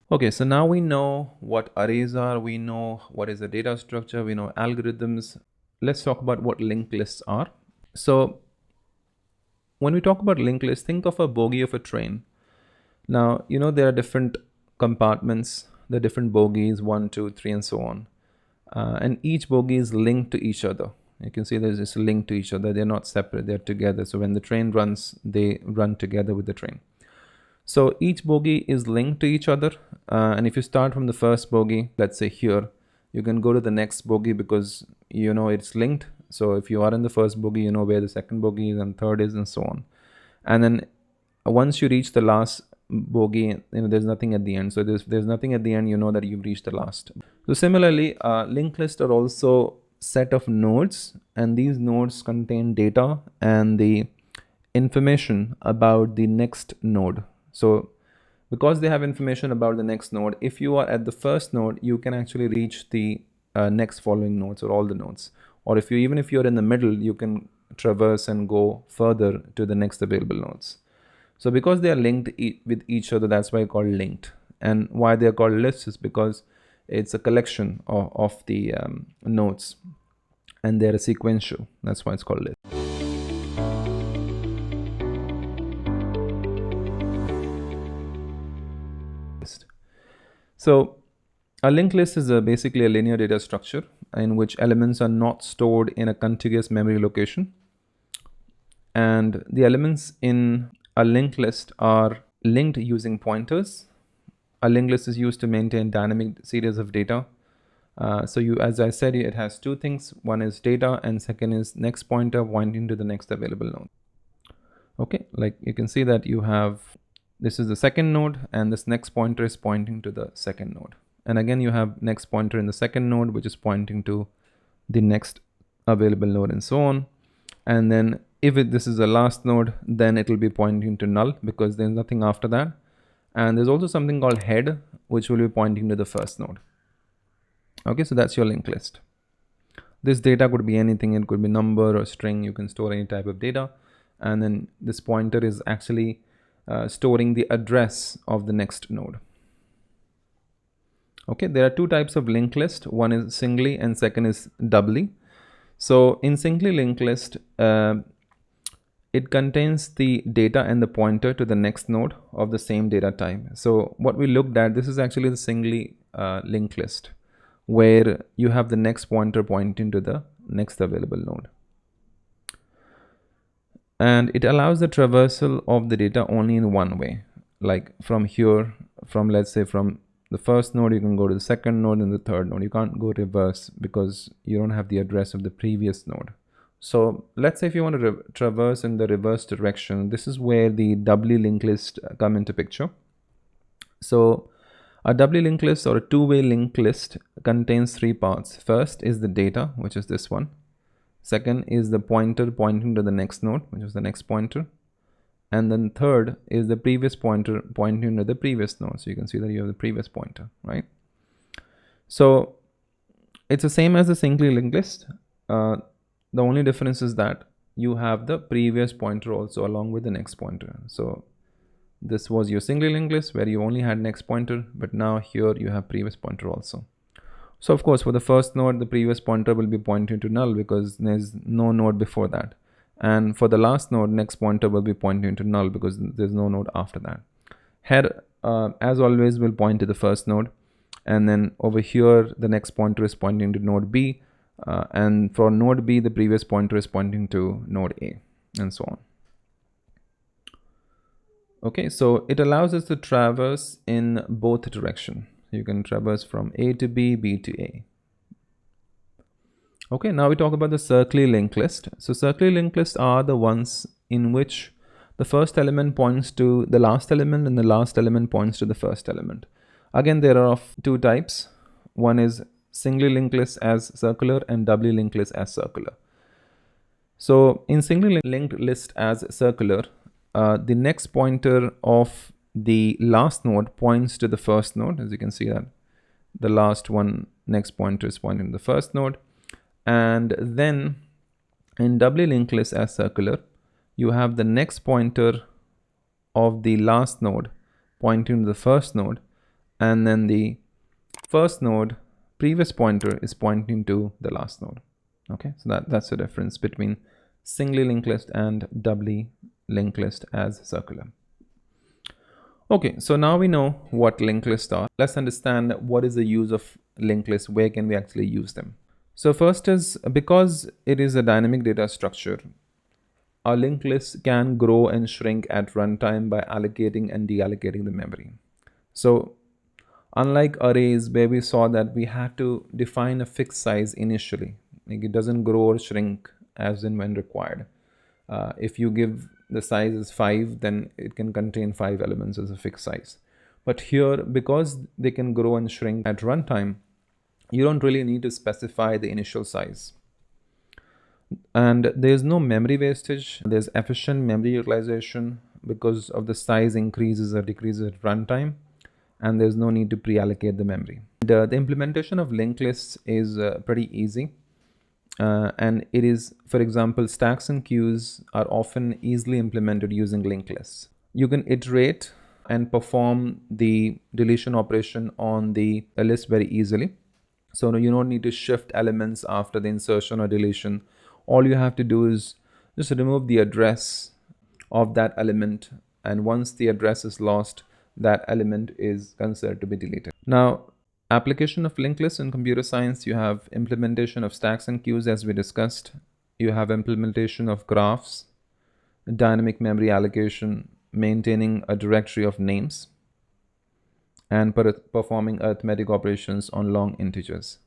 Okay, so now we know what arrays are, we know what is a data structure, we know algorithms. Let's talk about what linked lists are. So when we talk about linked lists, think of a bogie of a train. Now, there are different compartments, the different bogies, 1, 2, 3, and so on. And each bogie is linked to each other. You can see there's this link to each other. They're not separate, they're together. So when the train runs, they run together with the train. So each bogie is linked to each other. And if you start from the first bogie, let's say here, you can go to the next bogie because it's linked. So if you are in the first bogie, you know where the second bogie is and third is and so on. And then once you reach the last bogie, there's nothing at the end. So there's nothing at the end, you know that you've reached the last. So similarly, linked lists are also set of nodes, and these nodes contain data and the information about the next node. So because they have information about the next node, if you are at the first node, you can actually reach the next following nodes or all the nodes. Or even if you're in the middle, you can traverse and go further to the next available nodes. So because they are linked with each other, that's why called linked. And why they are called lists is because it's a collection of the nodes, and they're sequential. That's why it's called list. So a linked list is basically a linear data structure in which elements are not stored in a contiguous memory location. And the elements in a linked list are linked using pointers. A linked list is used to maintain dynamic series of data. As I said, it has two things. One is data, and second is next pointer pointing to the next available node. Okay, like you can see that you have, this is the second node, and this next pointer is pointing to the second node. And again, you have next pointer in the second node, which is pointing to the next available node, and so on. And then if this is the last node, then it will be pointing to null because there's nothing after that. And there's also something called head, which will be pointing to the first node. Okay, so that's your linked list. This data could be anything. It could be number or string. You can store any type of data. And then this pointer is actually storing the address of the next node. Okay, there are two types of linked list. One is singly and second is doubly. So in singly linked list, it contains the data and the pointer to the next node of the same data type. So what we looked at, this is actually the singly linked list, where you have the next pointer pointing to the next available node. And it allows the traversal of the data only in one way. Like from here, let's say from the first node, you can go to the second node and the third node. You can't go reverse because you don't have the address of the previous node. So let's say if you want to traverse in the reverse direction, this is where the doubly linked list come into picture. So a doubly linked list or a two-way linked list contains three parts. First is the data, which is this one. Second is the pointer pointing to the next node, which is the next pointer. And then third is the previous pointer pointing to the previous node. So you can see that you have the previous pointer, right? So it's the same as the singly linked list. The only difference is that you have the previous pointer also along with the next pointer. So this was your singly linked list where you only had next pointer, but now here you have previous pointer also. So of course, for the first node, the previous pointer will be pointing to null because there's no node before that. And for the last node, next pointer will be pointing to null because there's no node after that. Head, as always, will point to the first node. And then over here, the next pointer is pointing to node B. And for node B, the previous pointer is pointing to node A, and so on. Okay, so it allows us to traverse in both directions. You can traverse from A to B, B to A. Okay, now we talk about the circly linked list. So circly linked lists are the ones in which the first element points to the last element and the last element points to the first element. Again, there are of two types. One is singly linked list as circular and doubly linked list as circular. So in singly linked list as circular, the next pointer of the last node points to the first node. As you can see that the last one next pointer is pointing to the first node. And then in doubly linked list as circular, you have the next pointer of the last node pointing to the first node, and then the first node previous pointer is pointing to the last node. Okay, so that's the difference between singly linked list and doubly linked list as circular. Okay, so now we know what linked lists are. Let's understand what is the use of linked lists. Where can we actually use them? So first is, because it is a dynamic data structure, our linked list can grow and shrink at runtime by allocating and deallocating the memory. So unlike arrays where we saw that we have to define a fixed size initially, like it doesn't grow or shrink as and when required. If you give the size is 5, then it can contain 5 elements as a fixed size. But here, because they can grow and shrink at runtime, you don't really need to specify the initial size. And there's no memory wastage. There's efficient memory utilization because of the size increases or decreases at runtime, and there's no need to pre-allocate the memory. The implementation of linked lists is pretty easy. And it is, for example, stacks and queues are often easily implemented using linked lists. You can iterate and perform the deletion operation on the list very easily. So you don't need to shift elements after the insertion or deletion. All you have to do is just remove the address of that element, and once the address is lost, that element is considered to be deleted. Now, application of linked lists in computer science, you have implementation of stacks and queues as we discussed. You have implementation of graphs, dynamic memory allocation, maintaining a directory of names, and performing arithmetic operations on long integers.